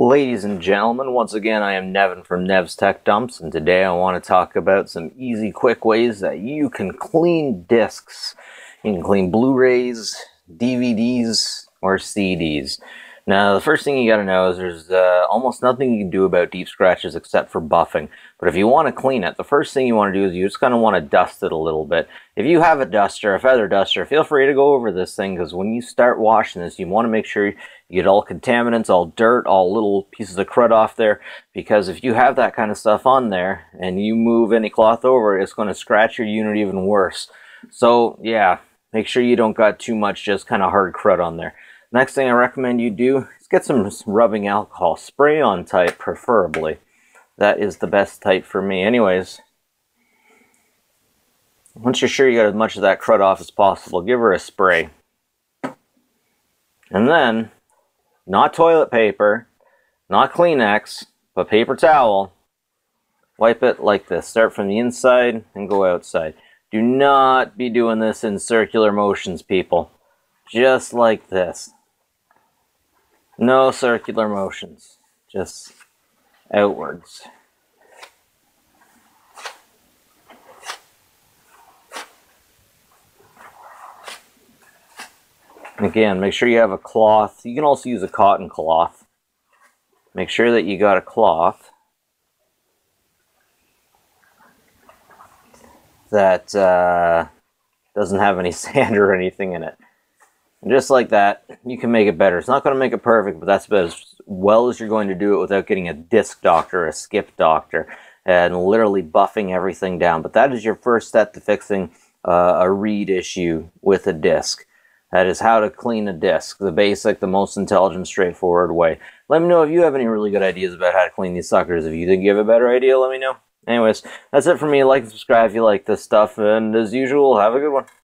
Ladies and gentlemen, once again I am Nevin from Nev's Tech Dumps, and today I want to talk about some easy, quick ways that you can clean discs. You can clean Blu-rays, DVDs, or CDs. Now, the first thing you gotta know is there's almost nothing you can do about deep scratches except for buffing. But if you want to clean it, the first thing you want to do is you just kind of want to dust it a little bit. If you have a duster, a feather duster, feel free to go over this thing, because when you start washing this, you want to make sure you get all contaminants, all dirt, all little pieces of crud off there, because if you have that kind of stuff on there and you move any cloth over it, it's going to scratch your unit even worse. So yeah, make sure you don't got too much just kind of hard crud on there. Next thing I recommend you do is get some rubbing alcohol, spray-on type preferably. That is the best type for me. Anyways, once you're sure you got as much of that crud off as possible, give her a spray. And then, not toilet paper, not Kleenex, but paper towel, wipe it like this. Start from the inside and go outside. Do not be doing this in circular motions, people. Just like this. No circular motions. Just outwards. Again, make sure you have a cloth. You can also use a cotton cloth. Make sure that you got a cloth that doesn't have any sand or anything in it. And just like that, you can make it better. It's not going to make it perfect, but that's about as well as you're going to do it without getting a disc doctor or a skip doctor and literally buffing everything down. But that is your first step to fixing a reed issue with a disc. That is how to clean a disc. The basic, the most intelligent, straightforward way. Let me know if you have any really good ideas about how to clean these suckers. If you think you have a better idea, let me know. Anyways, that's it for me. Like and subscribe if you like this stuff. And as usual, have a good one.